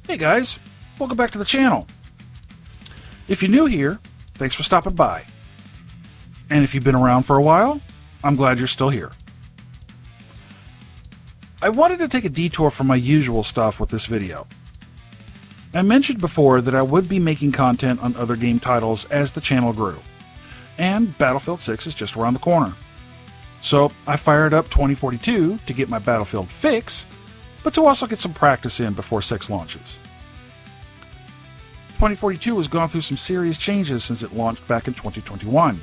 Hey guys, welcome back to the channel. If you're new here, thanks for stopping by. And if you've been around for a while, I'm glad you're still here. I wanted to take a detour from my usual stuff with this video. I mentioned before that I would be making content on other game titles as the channel grew, and Battlefield 6 is just around the corner. So I fired up 2042 to get my Battlefield fix, but to also get some practice in before 6 launches. 2042 has gone through some serious changes since it launched back in 2021.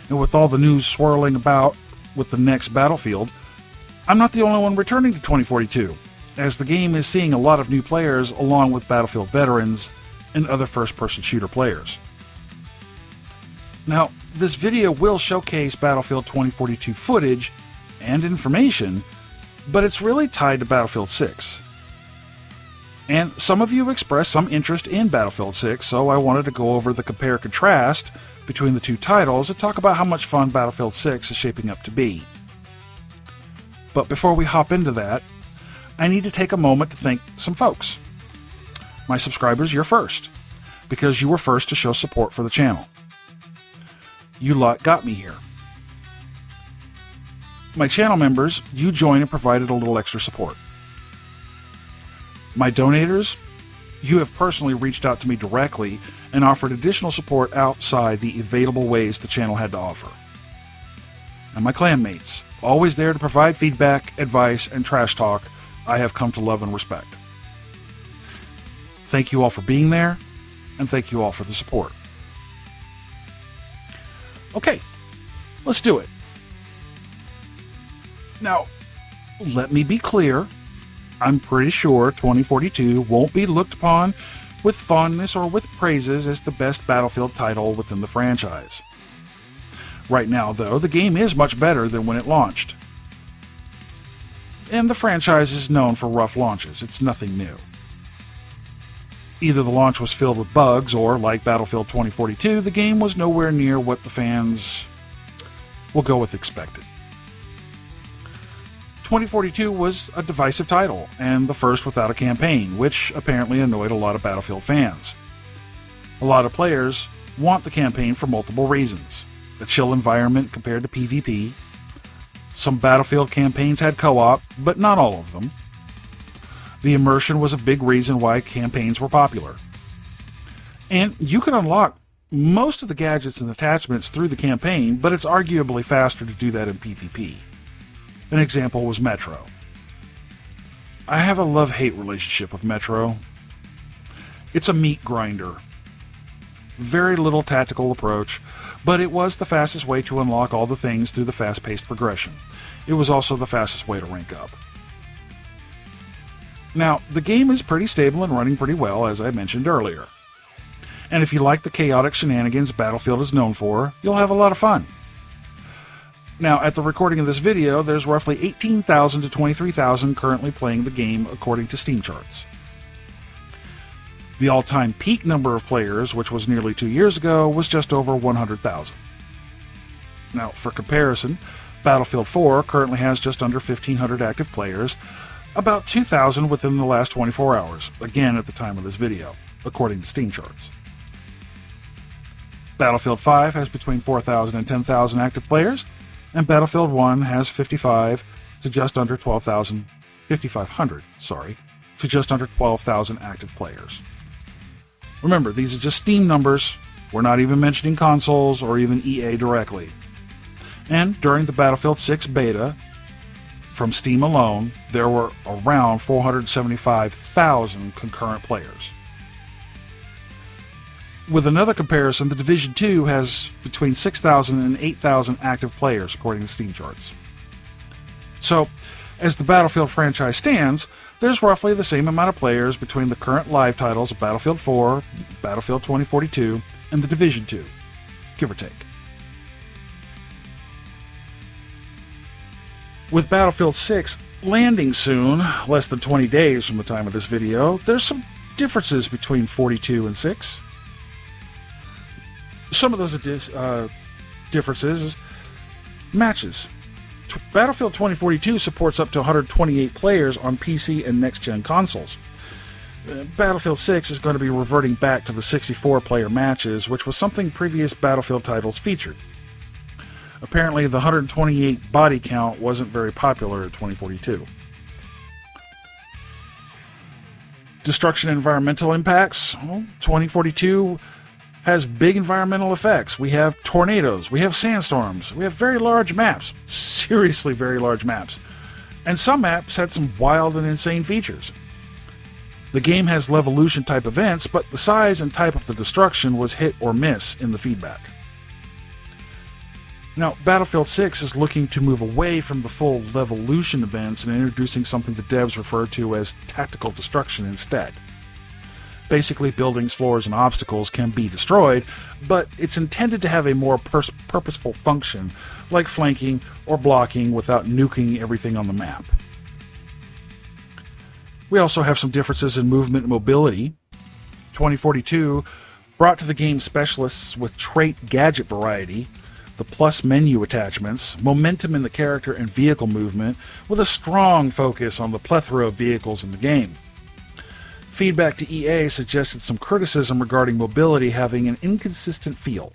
And with all the news swirling about with the next Battlefield, I'm not the only one returning to 2042, as the game is seeing a lot of new players along with Battlefield veterans and other first-person shooter players. Now, this video will showcase Battlefield 2042 footage and information, but it's really tied to Battlefield 6. And some of you expressed some interest in Battlefield 6, so I wanted to go over the compare-contrast between the two titles and talk about how much fun Battlefield 6 is shaping up to be. But before we hop into that, I need to take a moment to thank some folks. My subscribers, you're first, because you were first to show support for the channel. You lot got me here. My channel members, you joined and provided a little extra support. My donators, you have personally reached out to me directly and offered additional support outside the available ways the channel had to offer. And my clanmates, always there to provide feedback, advice, and trash talk I have come to love and respect. Thank you all for being there, and thank you all for the support. Okay, let's do it. Now, let me be clear, I'm pretty sure 2042 won't be looked upon with fondness or with praises as the best Battlefield title within the franchise. Right now, though, the game is much better than when it launched. And the franchise is known for rough launches, it's nothing new. Either the launch was filled with bugs, or, like Battlefield 2042, the game was nowhere near what the fans will go with expected. 2042 was a divisive title, and the first without a campaign, which apparently annoyed a lot of Battlefield fans. A lot of players want the campaign for multiple reasons. A chill environment compared to PvP. Some Battlefield campaigns had co-op, but not all of them. The immersion was a big reason why campaigns were popular. And you could unlock most of the gadgets and attachments through the campaign, but it's arguably faster to do that in PvP. An example was Metro. I have a love-hate relationship with Metro. It's a meat grinder. Very little tactical approach, but it was the fastest way to unlock all the things through the fast-paced progression. It was also the fastest way to rank up. Now, the game is pretty stable and running pretty well, as I mentioned earlier. And if you like the chaotic shenanigans Battlefield is known for, you'll have a lot of fun. Now, at the recording of this video, there's roughly 18,000 to 23,000 currently playing the game according to Steam charts. The all-time peak number of players, which was nearly 2 years ago, was just over 100,000. Now, for comparison, Battlefield 4 currently has just under 1,500 active players, about 2,000 within the last 24 hours, again at the time of this video, according to Steam charts. Battlefield 5 has between 4,000 and 10,000 active players, and Battlefield 1 has 5,500 to just under 12,000 active players. Remember, these are just Steam numbers. We're not even mentioning consoles or even EA directly. And during the Battlefield 6 beta, from Steam alone, there were around 475,000 concurrent players. With another comparison, the Division 2 has between 6,000 and 8,000 active players, according to Steam charts. So, as the Battlefield franchise stands, there's roughly the same amount of players between the current live titles of Battlefield 4, Battlefield 2042, and the Division 2, give or take. With Battlefield 6 landing soon, less than 20 days from the time of this video, there's some differences between 42 and 6. Some of those differences is matches. Battlefield 2042 supports up to 128 players on PC and next-gen consoles. Battlefield 6 is going to be reverting back to the 64-player matches, which was something previous Battlefield titles featured. Apparently, the 128 body count wasn't very popular at 2042. Destruction and environmental impacts. Well, 2042 has big environmental effects. We have tornadoes, we have sandstorms, we have very large maps, seriously very large maps. And some maps had some wild and insane features. The game has Levolution type events, but the size and type of the destruction was hit or miss in the feedback. Now, Battlefield 6 is looking to move away from the full Levolution events and introducing something the devs refer to as tactical destruction instead. Basically, buildings, floors, and obstacles can be destroyed, but it's intended to have a more purposeful function, like flanking or blocking without nuking everything on the map. We also have some differences in movement and mobility. 2042 brought to the game specialists with trait gadget variety, the plus menu attachments, momentum in the character and vehicle movement, with a strong focus on the plethora of vehicles in the game. Feedback to EA suggested some criticism regarding mobility having an inconsistent feel.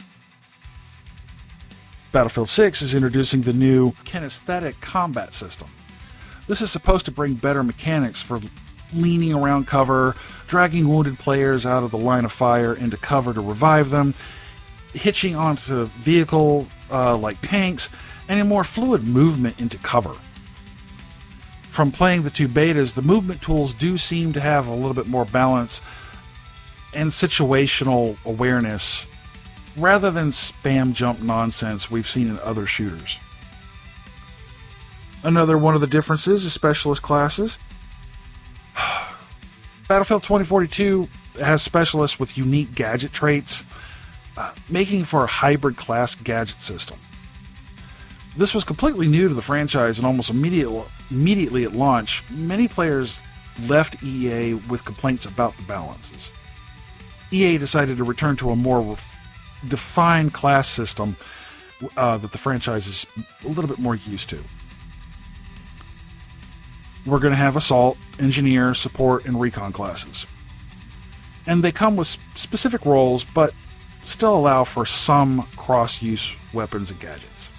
Battlefield 6 is introducing the new kinesthetic combat system. This is supposed to bring better mechanics for leaning around cover, dragging wounded players out of the line of fire into cover to revive them, hitching onto vehicles like tanks, and a more fluid movement into cover. From playing the two betas, the movement tools do seem to have a little bit more balance and situational awareness rather than spam jump nonsense we've seen in other shooters. Another one of the differences is specialist classes. Battlefield 2042 has specialists with unique gadget traits, making for a hybrid class gadget system. This was completely new to the franchise, and almost immediately at launch, many players left EA with complaints about the balances. EA decided to return to a more defined class system that the franchise is a little bit more used to. We're going to have Assault, Engineer, Support, and Recon classes. And they come with specific roles, but still allow for some cross-use weapons and gadgets.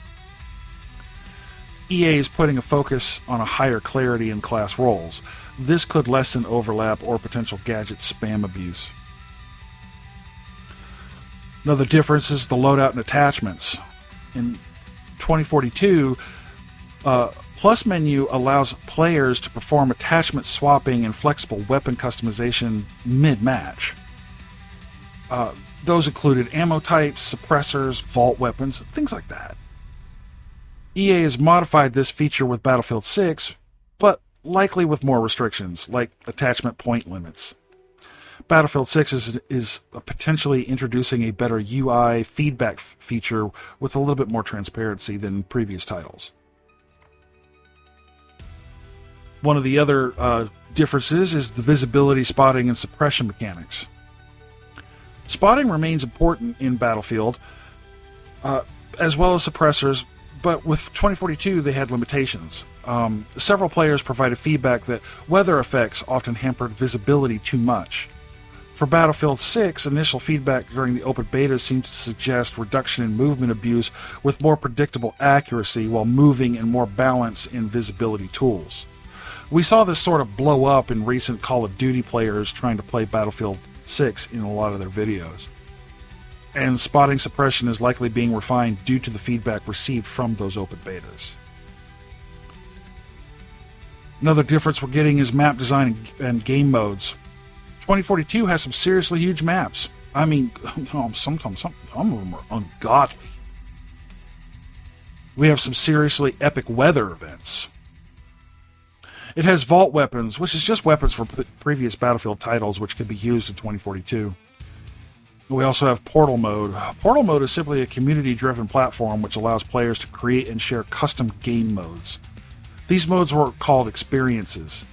EA is putting a focus on a higher clarity in class roles. This could lessen overlap or potential gadget spam abuse. Another difference is the loadout and attachments. In 2042, Plus menu allows players to perform attachment swapping and flexible weapon customization mid-match. Those included ammo types, suppressors, vault weapons, things like that. EA has modified this feature with Battlefield 6, but likely with more restrictions, like attachment point limits. Battlefield 6 is potentially introducing a better UI feedback feature with a little bit more transparency than previous titles. One of the other differences is the visibility, spotting, and suppression mechanics. Spotting remains important in Battlefield, as well as suppressors, but with 2042 they had limitations. Several players provided feedback that weather effects often hampered visibility too much. For Battlefield 6, initial feedback during the open beta seemed to suggest reduction in movement abuse with more predictable accuracy while moving and more balance in visibility tools. We saw this sort of blow up in recent Call of Duty players trying to play Battlefield 6 in a lot of their videos. And spotting suppression is likely being refined due to the feedback received from those open betas. Another difference we're getting is map design and game modes. 2042 has some seriously huge maps. I mean, some of them are ungodly. We have some seriously epic weather events. It has vault weapons, which is just weapons from previous Battlefield titles, which can be used in 2042. We also have Portal Mode. Portal Mode is simply a community-driven platform which allows players to create and share custom game modes. These modes were called experiences.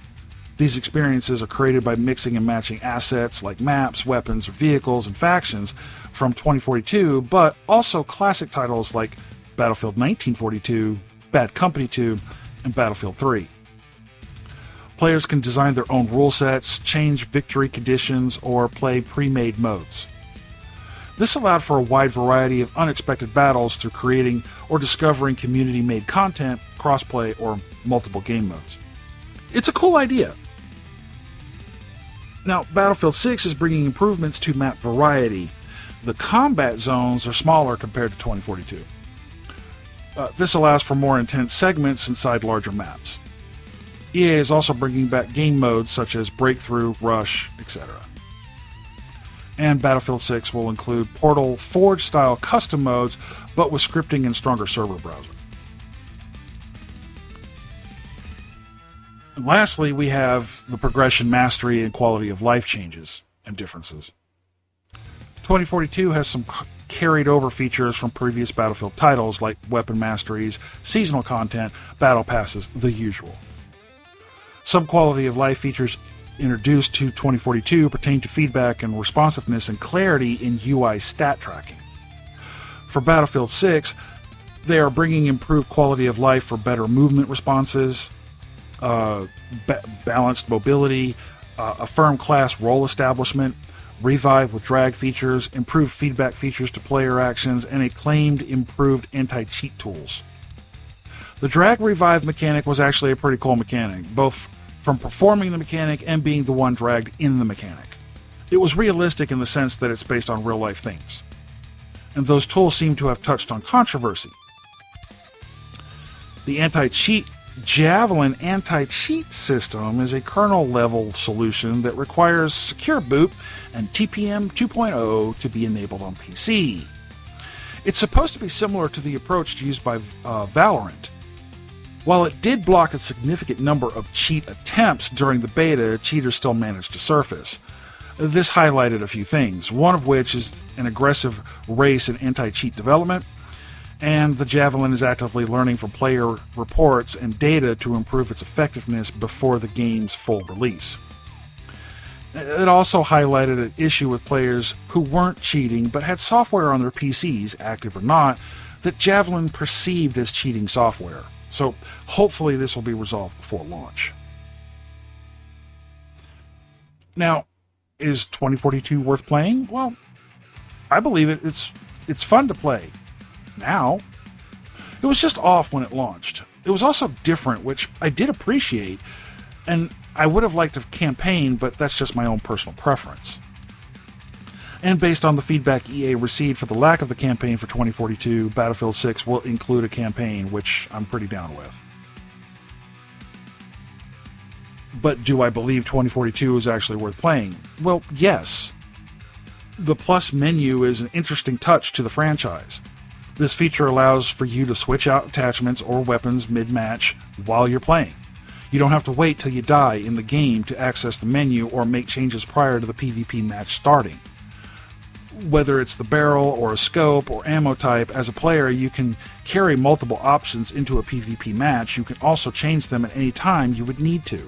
These experiences are created by mixing and matching assets like maps, weapons, vehicles, and factions from 2042, but also classic titles like Battlefield 1942, Bad Company 2, and Battlefield 3. Players can design their own rule sets, change victory conditions, or play pre-made modes. This allowed for a wide variety of unexpected battles through creating or discovering community-made content, crossplay, or multiple game modes. It's a cool idea. Now, Battlefield 6 is bringing improvements to map variety. The combat zones are smaller compared to 2042. This allows for more intense segments inside larger maps. EA is also bringing back game modes such as Breakthrough, Rush, etc. And Battlefield 6 will include Portal Forge-style custom modes, but with scripting and stronger server browser. And lastly, we have the progression, mastery, and quality of life changes and differences. 2042 has some carried over features from previous Battlefield titles like weapon masteries, seasonal content, battle passes, the usual. Some quality of life features introduced to 2042 pertain to feedback and responsiveness and clarity in UI stat tracking. For Battlefield 6, they are bringing improved quality of life for better movement responses, balanced mobility, a firm class role establishment, revive with drag features, improved feedback features to player actions, and acclaimed improved anti-cheat tools. The drag revive mechanic was actually a pretty cool mechanic, both from performing the mechanic and being the one dragged in the mechanic. It was realistic in the sense that it's based on real-life things. And those tools seem to have touched on controversy. The anti-cheat Javelin anti-cheat system is a kernel-level solution that requires secure boot and TPM 2.0 to be enabled on PC. It's supposed to be similar to the approach used by Valorant. While it did block a significant number of cheat attempts during the beta, cheaters still managed to surface. This highlighted a few things, one of which is an aggressive race in anti-cheat development, and the Javelin is actively learning from player reports and data to improve its effectiveness before the game's full release. It also highlighted an issue with players who weren't cheating but had software on their PCs, active or not, that Javelin perceived as cheating software. So hopefully this will be resolved before launch. Now, is 2042 worth playing? Well, I believe it's fun to play. Now, it was just off when it launched. It was also different, which I did appreciate, and I would have liked a campaign, but that's just my own personal preference. And based on the feedback EA received for the lack of the campaign for 2042, Battlefield 6 will include a campaign, which I'm pretty down with. But do I believe 2042 is actually worth playing? Well, yes. The plus menu is an interesting touch to the franchise. This feature allows for you to switch out attachments or weapons mid-match while you're playing. You don't have to wait till you die in the game to access the menu or make changes prior to the PvP match starting. Whether it's the barrel or a scope or ammo type, as a player you can carry multiple options into a PvP match. You can also change them at any time you would need to.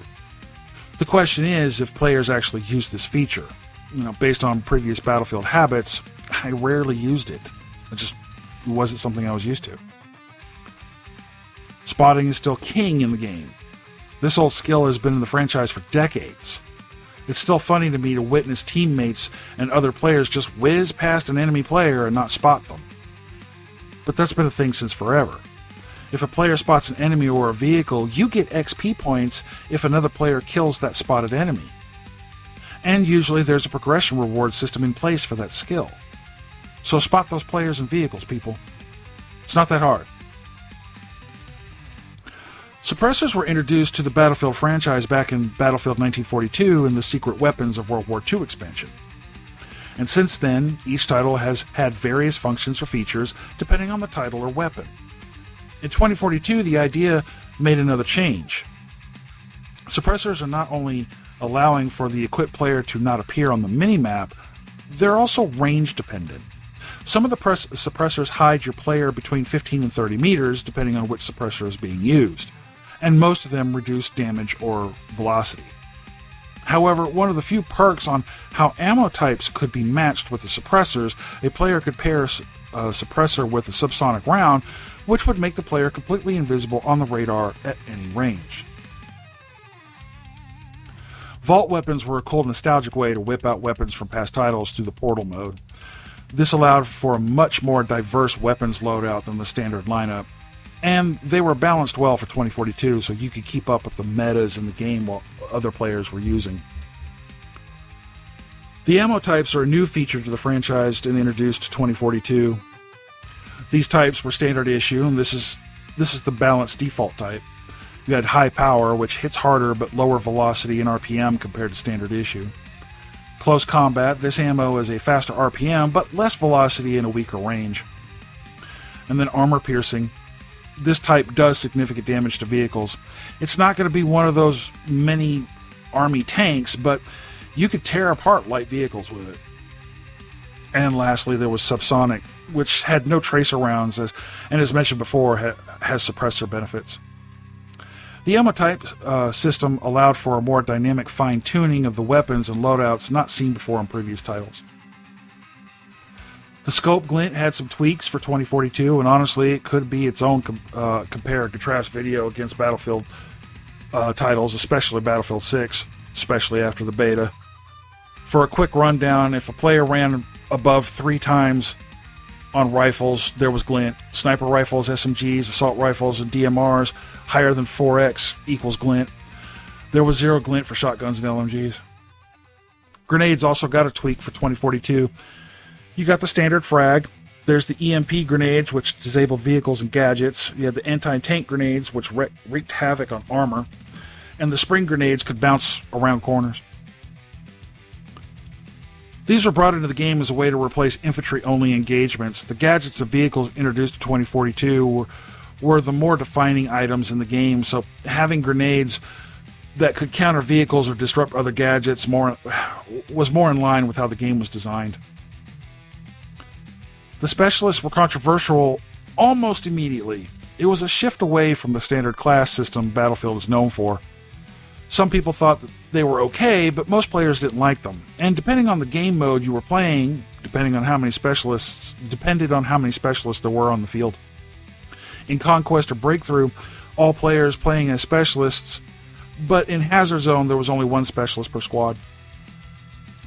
The question is if players actually use this feature. Based on previous Battlefield habits, I rarely used it. It wasn't something I was used to. Spotting is still king in the game. This old skill has been in the franchise for decades. It's still funny to me to witness teammates and other players just whiz past an enemy player and not spot them. But that's been a thing since forever. If a player spots an enemy or a vehicle, you get XP points if another player kills that spotted enemy. And usually there's a progression reward system in place for that skill. So spot those players and vehicles, people. It's not that hard. Suppressors were introduced to the Battlefield franchise back in Battlefield 1942 in the Secret Weapons of World War II expansion. And since then, each title has had various functions or features depending on the title or weapon. In 2042, the idea made another change. Suppressors are not only allowing for the equipped player to not appear on the minimap, they're also range dependent. Some of the suppressors hide your player between 15 and 30 meters, depending on which suppressor is being used, and most of them reduce damage or velocity. However, one of the few perks on how ammo types could be matched with the suppressors, a player could pair a suppressor with a subsonic round, which would make the player completely invisible on the radar at any range. Vault weapons were a cool, nostalgic way to whip out weapons from past titles through the portal mode. This allowed for a much more diverse weapons loadout than the standard lineup, and they were balanced well for 2042, so you could keep up with the metas in the game while other players were using. The ammo types are a new feature to the franchise and introduced to 2042. These types were standard issue, and this is the balanced default type. You had high power, which hits harder but lower velocity and RPM compared to standard issue. Close combat, this ammo is a faster RPM but less velocity and a weaker range. And then armor piercing. This type does significant damage to vehicles. It's not going to be one of those many army tanks, but you could tear apart light vehicles with it. And lastly, there was subsonic, which had no tracer rounds, and as mentioned before, has suppressor benefits. The ammo type system allowed for a more dynamic fine-tuning of the weapons and loadouts not seen before in previous titles. The scope glint had some tweaks for 2042, and honestly, it could be its own compare and contrast video against Battlefield titles, especially Battlefield 6, especially after the beta. For a quick rundown, if a player ran above 3 times on rifles, there was glint. Sniper rifles, SMGs, assault rifles, and DMRs higher than 4x equals glint. There was 0 glint for shotguns and LMGs. Grenades also got a tweak for 2042. You got the standard frag. There's the EMP grenades, which disabled vehicles and gadgets. You had the anti-tank grenades, which wreaked havoc on armor. And the spring grenades could bounce around corners. These were brought into the game as a way to replace infantry-only engagements. The gadgets and vehicles introduced to 2042 were the more defining items in the game, so having grenades that could counter vehicles or disrupt other gadgets was more in line with how the game was designed. The specialists were controversial almost immediately. It was a shift away from the standard class system Battlefield is known for. Some people thought that they were okay, but most players didn't like them. And depending on the game mode you were playing, depended on how many specialists there were on the field. In Conquest or Breakthrough, all players playing as specialists, but in Hazard Zone there was only 1 specialist per squad.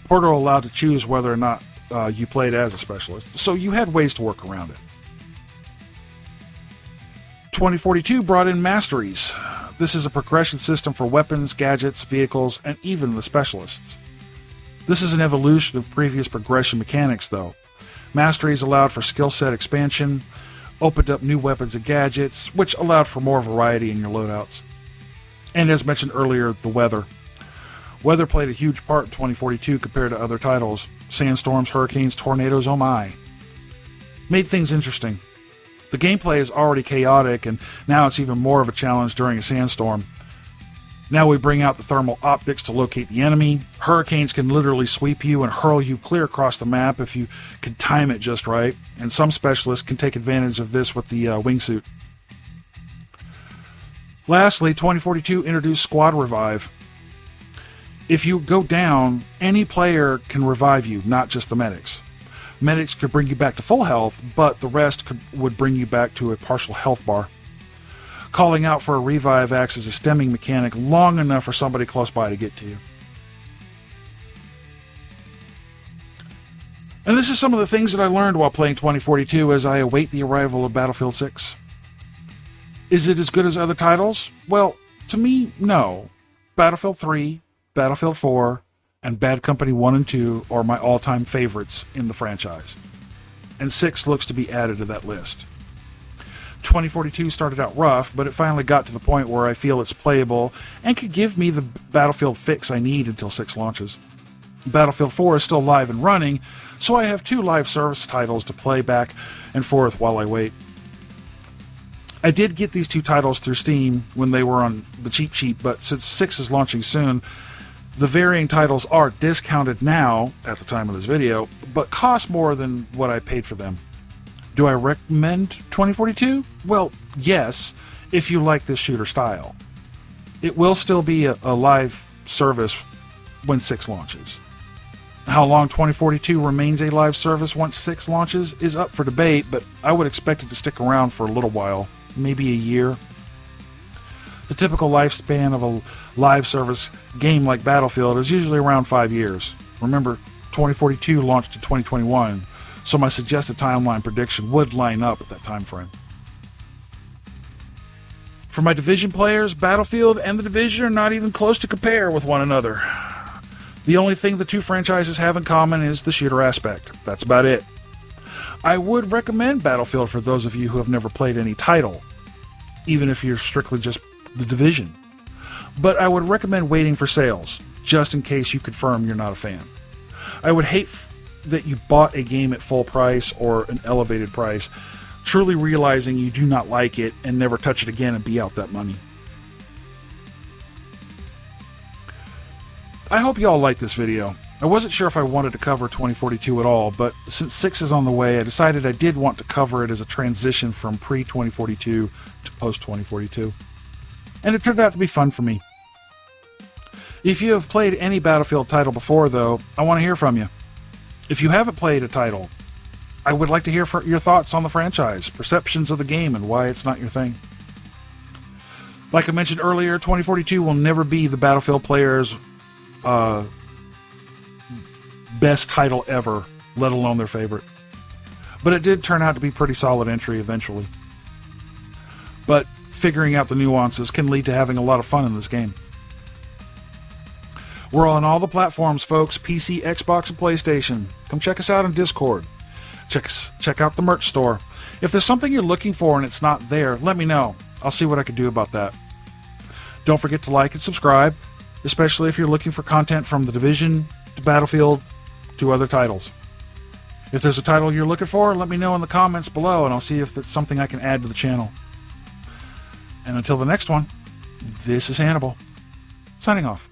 Portal allowed to choose whether or not you played as a specialist, so you had ways to work around it. 2042 brought in masteries. This is a progression system for weapons, gadgets, vehicles, and even the specialists. This is an evolution of previous progression mechanics, though. Masteries allowed for skill set expansion, opened up new weapons and gadgets, which allowed for more variety in your loadouts. And as mentioned earlier, the weather. Weather played a huge part in 2042 compared to other titles. Sandstorms, hurricanes, tornadoes, oh my. Made things interesting. The gameplay is already chaotic, and now it's even more of a challenge during a sandstorm. Now we bring out the thermal optics to locate the enemy. Hurricanes can literally sweep you and hurl you clear across the map if you can time it just right, and some specialists can take advantage of this with the wingsuit. Lastly, 2042 introduced Squad Revive. If you go down, any player can revive you, not just the medics. Medics could bring you back to full health, but the rest would bring you back to a partial health bar. Calling out for a revive acts as a stemming mechanic long enough for somebody close by to get to you. And this is some of the things that I learned while playing 2042 as I await the arrival of Battlefield 6. Is it as good as other titles? Well, to me, no. Battlefield 3, Battlefield 4, and Bad Company 1 and 2 are my all-time favorites in the franchise. And 6 looks to be added to that list. 2042 started out rough, but it finally got to the point where I feel it's playable and could give me the Battlefield fix I need until 6 launches. Battlefield 4 is still live and running, so I have 2 live service titles to play back and forth while I wait. I did get these 2 titles through Steam when they were on the cheap, but since 6 is launching soon, the varying titles are discounted now, at the time of this video, but cost more than what I paid for them. Do I recommend 2042? Well, yes, if you like this shooter style. It will still be a live service when 6 launches. How long 2042 remains a live service once 6 launches is up for debate, but I would expect it to stick around for a little while, maybe a year. The typical lifespan of a live service game like Battlefield is usually around 5 years. Remember, 2042 launched in 2021, so my suggested timeline prediction would line up at that time frame. For my Division players, Battlefield and the Division are not even close to compare with one another. The only thing the two franchises have in common is the shooter aspect. That's about it. I would recommend Battlefield for those of you who have never played any title, even if you're strictly just the Division. But I would recommend waiting for sales, just in case you confirm you're not a fan. I would hate that you bought a game at full price or an elevated price, truly realizing you do not like it and never touch it again and be out that money. I hope you all liked this video. I wasn't sure if I wanted to cover 2042 at all, but since 6 is on the way, I decided I did want to cover it as a transition from pre-2042 to post-2042. And it turned out to be fun for me. If you have played any Battlefield title before, though, I want to hear from you. If you haven't played a title, I would like to hear your thoughts on the franchise, perceptions of the game, and why it's not your thing. Like I mentioned earlier, 2042 will never be the Battlefield players' best title ever, let alone their favorite. But it did turn out to be a pretty solid entry eventually. But figuring out the nuances can lead to having a lot of fun in this game. We're on all the platforms, folks. PC, Xbox, and PlayStation. Come check us out on Discord. Check out the merch store. If there's something you're looking for and it's not there, let me know. I'll see what I can do about that. Don't forget to like and subscribe, especially if you're looking for content from The Division to Battlefield to other titles. If there's a title you're looking for, let me know in the comments below and I'll see if it's something I can add to the channel. And until the next one, this is Hannibal, signing off.